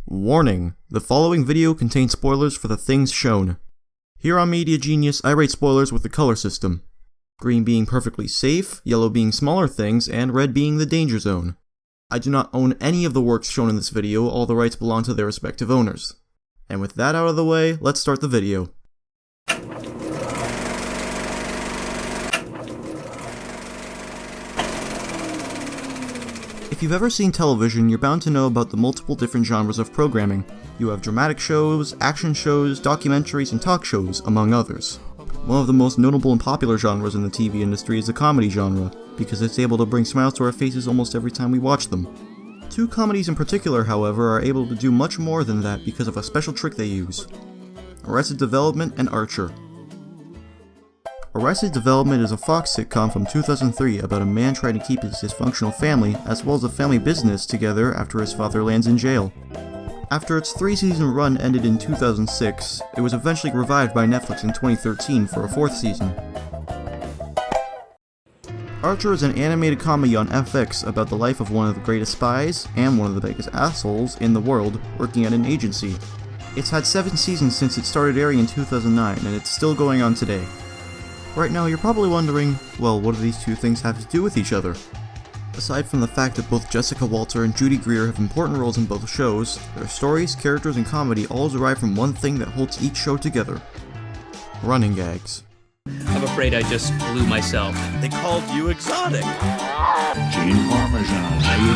Warning: the following video contains spoilers for the things shown. Here on Media Genius, I rate spoilers with the color system. Green being perfectly safe, yellow being smaller things, and red being the danger zone. I do not own any of the works shown in this video, all the rights belong to their respective owners. And with that out of the way, let's start the video. If you've ever seen television, you're bound to know about the multiple different genres of programming. You have dramatic shows, action shows, documentaries, and talk shows, among others. One of the most notable and popular genres in the TV industry is the comedy genre, because it's able to bring smiles to our faces almost every time we watch them. Two comedies in particular, however, are able to do much more than that because of a special trick they use: Arrested Development and Archer. Arrested Development is a Fox sitcom from 2003 about a man trying to keep his dysfunctional family, as well as a family business, together after his father lands in jail. After its 3-season run ended in 2006, it was eventually revived by Netflix in 2013 for a 4th season. Archer is an animated comedy on FX about the life of one of the greatest spies, and one of the biggest assholes in the world, working at an agency. It's had 7 seasons since it started airing in 2009, and it's still going on today. Right now, you're probably wondering, well, what do these two things have to do with each other? Aside from the fact that both Jessica Walter and Judy Greer have important roles in both shows, their stories, characters, and comedy all derive from one thing that holds each show together: running gags. I'm afraid I just blew myself. They called you exotic. Gene Parmesan, how you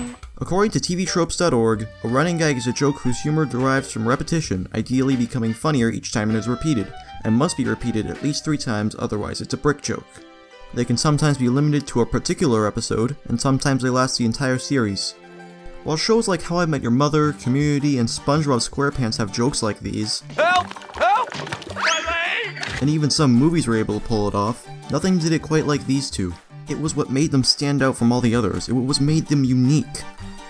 doing? According to TVTropes.org, a running gag is a joke whose humor derives from repetition, ideally becoming funnier each time it is repeated, and must be repeated at least 3 times, otherwise it's a brick joke. They can sometimes be limited to a particular episode, and sometimes they last the entire series. While shows like How I Met Your Mother, Community, and SpongeBob SquarePants have jokes like these, Help! Help! My leg! and even some movies were able to pull it off, nothing did it quite like these two. It was what made them stand out from all the others. It was made them unique.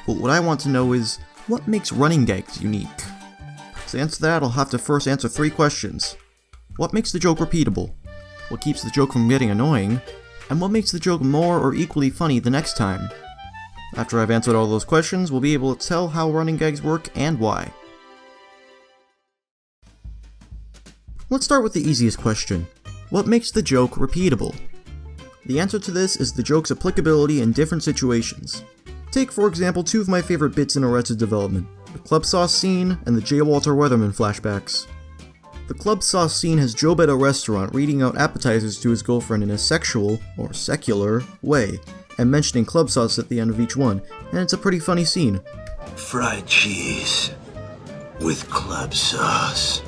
But what I want to know is, what makes running gags unique? To answer that, I'll have to first answer 3 questions. What makes the joke repeatable? What keeps the joke from getting annoying? And what makes the joke more or equally funny the next time? After I've answered all those questions, we'll be able to tell how running gags work and why. Let's start with the easiest question. What makes the joke repeatable? The answer to this is the joke's applicability in different situations. Take, for example, 2 of my favorite bits in Arrested Development: the club sauce scene and the J. Walter Weatherman flashbacks. The club sauce scene has Job at a restaurant reading out appetizers to his girlfriend in a sexual, or secular, way, and mentioning club sauce at the end of each one, and it's a pretty funny scene. Fried cheese with club sauce.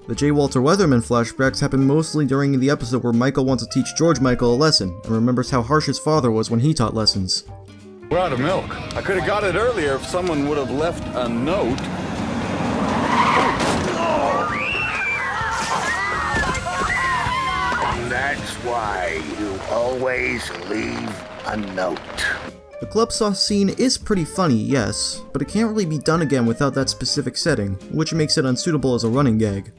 The J. Walter Weatherman flashbacks happen mostly during the episode where Michael wants to teach George Michael a lesson, and remembers how harsh his father was when he taught lessons. We're out of milk. I could have got it earlier if someone would have left a note. That's why you always leave a note. The club sauce scene is pretty funny, yes, but it can't really be done again without that specific setting, which makes it unsuitable as a running gag.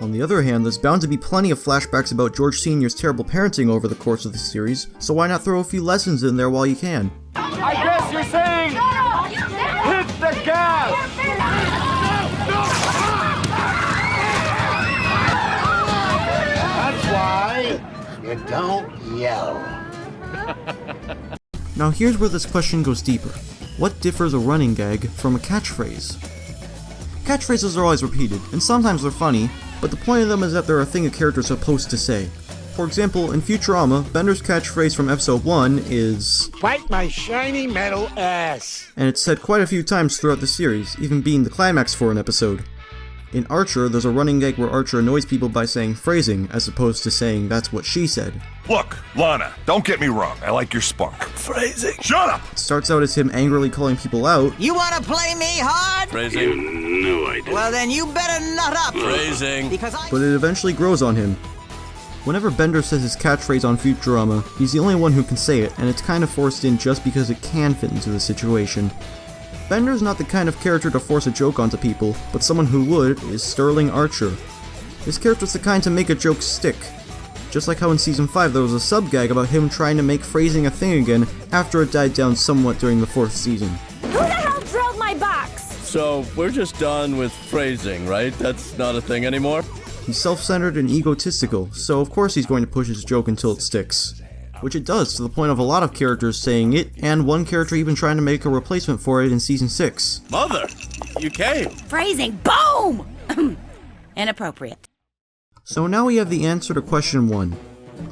On the other hand, there's bound to be plenty of flashbacks about George Sr.'s terrible parenting over the course of the series, so why not throw a few lessons in there while you can? I guess you're saying hit the gas! That's why you don't yell. Now here's where this question goes deeper. What differs a running gag from a catchphrase? Catchphrases are always repeated, and sometimes they're funny, but the point of them is that they're a thing a character's supposed to say. For example, in Futurama, Bender's catchphrase from episode 1 is "Bite my shiny metal ass." and it's said quite a few times throughout the series, even being the climax for an episode. In Archer, there's a running gag where Archer annoys people by saying phrasing, as opposed to saying "that's what she said." Look, Lana, don't get me wrong. I like your spunk. Phrasing. Shut up! It starts out as him angrily calling people out, You wanna play me hard? Phrasing. No, I didn't. Well, then you better nut up. Phrasing. Because I... but it eventually grows on him. Whenever Bender says his catchphrase on Futurama, he's the only one who can say it, and it's kind of forced in just because it can fit into the situation. Bender's not the kind of character to force a joke onto people, but someone who would is Sterling Archer. His character's the kind to make a joke stick. Just like how in Season 5 there was a sub-gag about him trying to make phrasing a thing again after it died down somewhat during the 4th season. Who the hell drilled my box? So, we're just done with phrasing, right? That's not a thing anymore? He's self-centered and egotistical, so of course he's going to push his joke until it sticks. Which it does, to the point of a lot of characters saying it, and one character even trying to make a replacement for it in Season 6. Mother, you came. Phrasing. Boom! Inappropriate. So now we have the answer to question 1.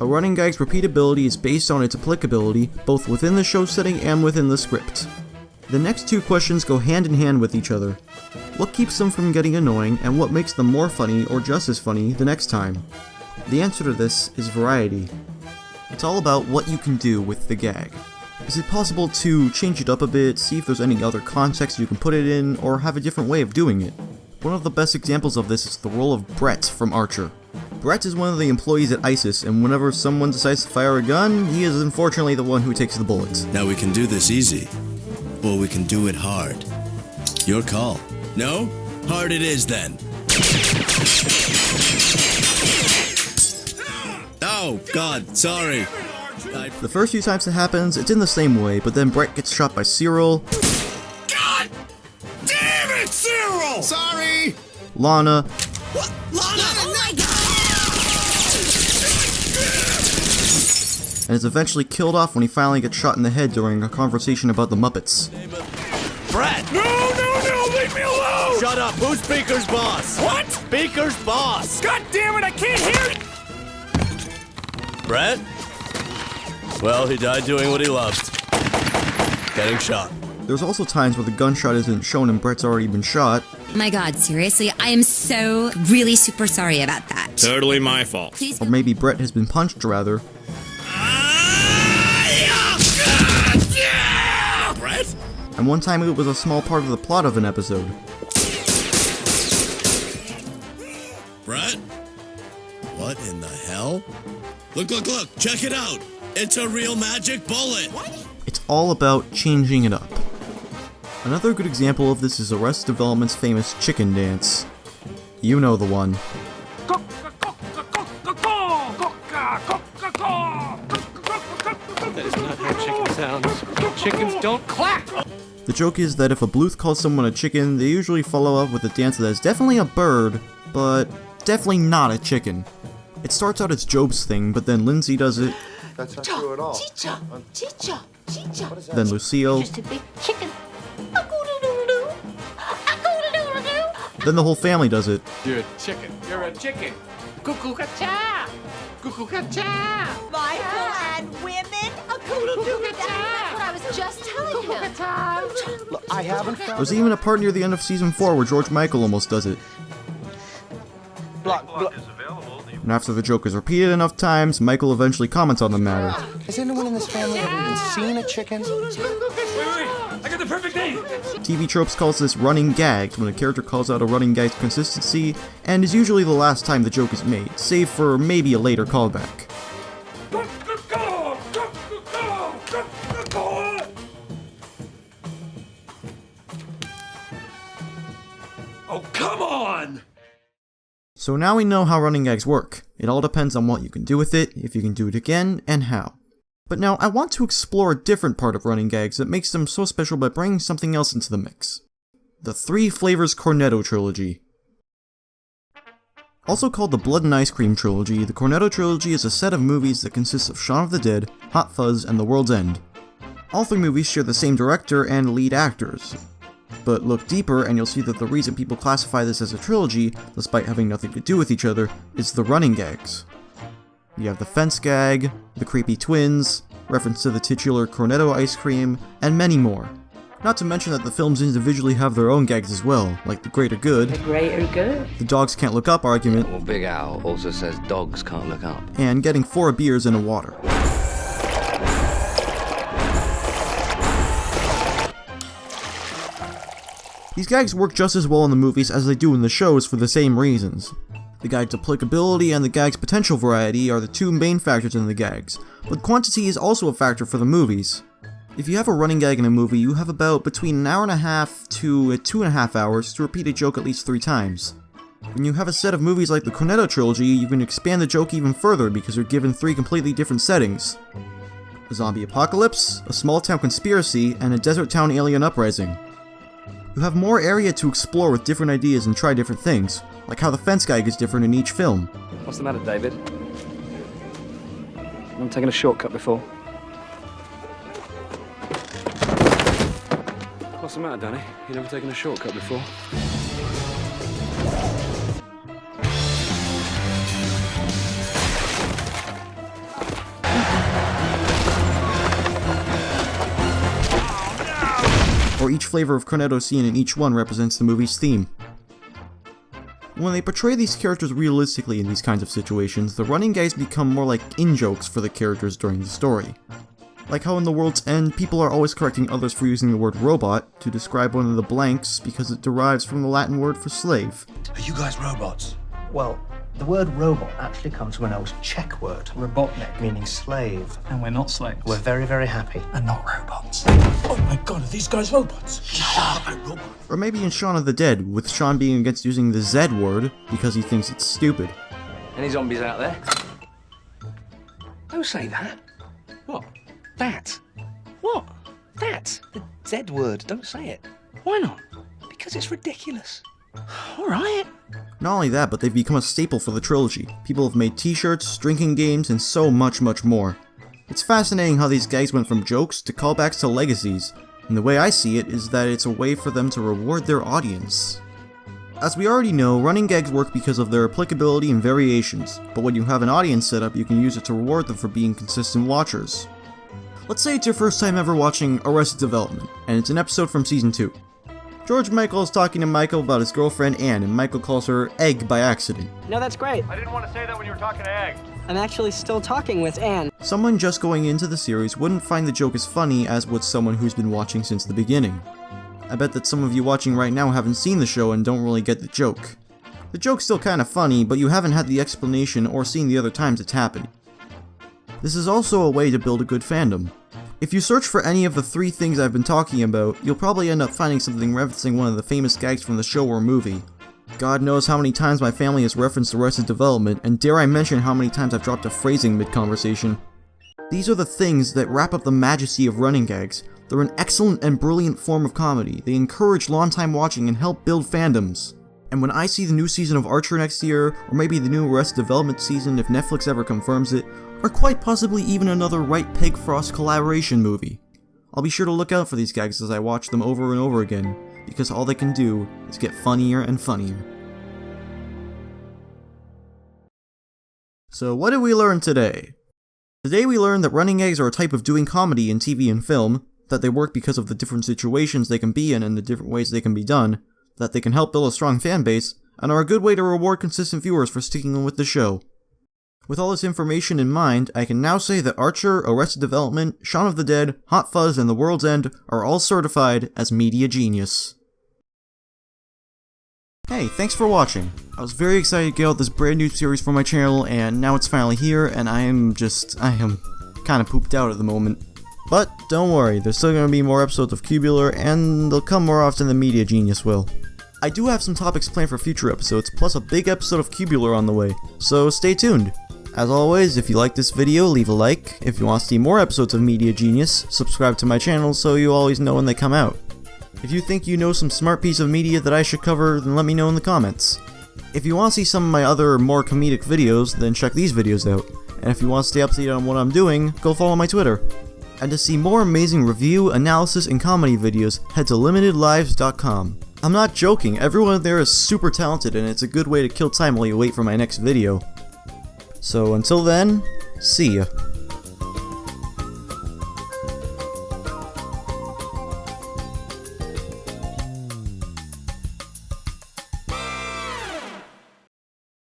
A running gag's repeatability is based on its applicability, both within the show setting and within the script. The next 2 questions go hand in hand with each other. What keeps them from getting annoying, and what makes them more funny or just as funny the next time? The answer to this is variety. It's all about what you can do with the gag. Is it possible to change it up a bit, see if there's any other context you can put it in, or have a different way of doing it? One of the best examples of this is the role of Brett from Archer. Brett is one of the employees at ISIS, and whenever someone decides to fire a gun, he is unfortunately the one who takes the bullet. Now we can do this easy, or we can do it hard. Your call. No? Hard it is then. Oh, God, sorry. The first few times it happens, it's in the same way, but then Brett gets shot by Cyril. God damn it, Cyril! Sorry! Lana. What? Lana? Oh my God! And is eventually killed off when he finally gets shot in the head during a conversation about the Muppets. Brett. No, leave me alone. Shut up. Who's Beaker's boss? What? Beaker's boss. God damn it, I can't hear you. Brett? Well, he died doing what he loved. Getting shot. There's also times where the gunshot isn't shown and Brett's already been shot. My God, seriously? I am so really super sorry about that. Totally my fault. Please Or maybe Brett has been punched, rather. Brett? And one time it was a small part of the plot of an episode. Brett? What in the hell? Look, check it out! It's a real magic bullet! What? It's all about changing it up. Another good example of this is Arrested Development's famous chicken dance. You know the one. That is not how chicken sounds. Chickens don't clap! The joke is that if a Bluth calls someone a chicken, they usually follow up with a dance that is definitely a bird, but definitely not a chicken. It starts out as Job's thing, but then Lindsay does it. That's not true at all. Then Lucille. Just a big chicken. Then the whole family does it. You're a chicken. You're a chicken. Cuckoo-ca-cha! Cuckoo-ca-cha! Michael and women. That's what I was just telling him. Look, I haven't found. There's even a part near the end of Season 4 where George Michael almost does it. Block. And after the joke is repeated enough times, Michael eventually comments on the matter. Has anyone in this family ever even seen a chicken? Wait, I got the perfect name! TV Tropes calls this running gags, when a character calls out a running gag's consistency, and is usually the last time the joke is made, save for maybe a later callback. Oh, come on! So now we know how running gags work. It all depends on what you can do with it, if you can do it again, and how. But now I want to explore a different part of running gags that makes them so special by bringing something else into the mix. The Three Flavors Cornetto Trilogy. Also called the Blood and Ice Cream Trilogy, the Cornetto Trilogy is a set of movies that consists of Shaun of the Dead, Hot Fuzz, and The World's End. All 3 movies share the same director and lead actors. But look deeper and you'll see that the reason people classify this as a trilogy, despite having nothing to do with each other, is the running gags. You have the fence gag, the creepy twins, reference to the titular Cornetto ice cream, and many more. Not to mention that the films individually have their own gags as well, like the greater good, the dogs can't look up argument, Well, Big Al also says dogs can't look up. and getting 4 beers in a water. These gags work just as well in the movies as they do in the shows for the same reasons. The gag's applicability and the gag's potential variety are the 2 main factors in the gags, but quantity is also a factor for the movies. If you have a running gag in a movie, you have about between an hour and a half to 2.5 hours to repeat a joke at least 3 times. When you have a set of movies like the Cornetto trilogy, you can expand the joke even further because you're given 3 completely different settings. A zombie apocalypse, a small town conspiracy, and a desert town alien uprising. You have more area to explore with different ideas and try different things, like how the fence gag is different in each film. What's the matter, David? I'm taking a shortcut before. What's the matter, Danny? You never taken a shortcut before? Or each flavor of Cornetto seen in each one represents the movie's theme. When they portray these characters realistically in these kinds of situations, the running gags become more like in-jokes for the characters during the story. Like how in The World's End, people are always correcting others for using the word robot to describe one of the blanks because it derives from the Latin word for slave. Are you guys robots? Well, the word robot actually comes from an old Czech word, robotnik, meaning slave. And we're not slaves. We're very, very happy. And not robots. Oh my god, are these guys robots? Or maybe in Shaun of the Dead, with Shaun being against using the Z word because he thinks it's stupid. Any zombies out there? Don't say that. What? That? What? That? The Z word. Don't say it. Why not? Because it's ridiculous. Alright. Not only that, but they've become a staple for the trilogy. People have made t-shirts, drinking games, and so much more. It's fascinating how these gags went from jokes to callbacks to legacies, and the way I see it is that it's a way for them to reward their audience. As we already know, running gags work because of their applicability and variations, but when you have an audience set up, you can use it to reward them for being consistent watchers. Let's say it's your first time ever watching Arrested Development, and it's an episode from Season 2. George Michael is talking to Michael about his girlfriend Anne, and Michael calls her Egg by accident. No, that's great. I didn't want to say that when you were talking to Egg. I'm actually still talking with Anne. Someone just going into the series wouldn't find the joke as funny as would someone who's been watching since the beginning. I bet that some of you watching right now haven't seen the show and don't really get the joke. The joke's still kinda funny, but you haven't had the explanation or seen the other times it's happened. This is also a way to build a good fandom. If you search for any of the 3 things I've been talking about, you'll probably end up finding something referencing one of the famous gags from the show or movie. God knows how many times my family has referenced Arrested Development, and dare I mention how many times I've dropped a phrasing mid-conversation. These are the things that wrap up the majesty of running gags. They're an excellent and brilliant form of comedy. They encourage long-time watching and help build fandoms. And when I see the new season of Archer next year, or maybe the new Arrested Development season if Netflix ever confirms it, or quite possibly even another Wright Pig Frost collaboration movie, I'll be sure to look out for these gags as I watch them over and over again, because all they can do is get funnier and funnier. So what did we learn today? Today we learned that running gags are a type of doing comedy in TV and film, that they work because of the different situations they can be in and the different ways they can be done, that they can help build a strong fan base, and are a good way to reward consistent viewers for sticking with the show. With all this information in mind, I can now say that Archer, Arrested Development, Shaun of the Dead, Hot Fuzz, and The World's End are all certified as Media Genius. Hey, thanks for watching. I was very excited to get out this brand new series for my channel, and now it's finally here, and I am kinda pooped out at the moment. But don't worry, there's still gonna be more episodes of Cubular, and they'll come more often than Media Genius will. I do have some topics planned for future episodes, plus a big episode of Cubular on the way, so stay tuned. As always, if you like this video, leave a like. If you want to see more episodes of Media Genius, subscribe to my channel so you always know when they come out. If you think you know some smart piece of media that I should cover, then let me know in the comments. If you want to see some of my other, more comedic videos, then check these videos out. And if you want to stay up to date on what I'm doing, go follow my Twitter. And to see more amazing review, analysis, and comedy videos, head to limitedlives.com. I'm not joking, everyone there is super talented and it's a good way to kill time while you wait for my next video. So until then, see ya.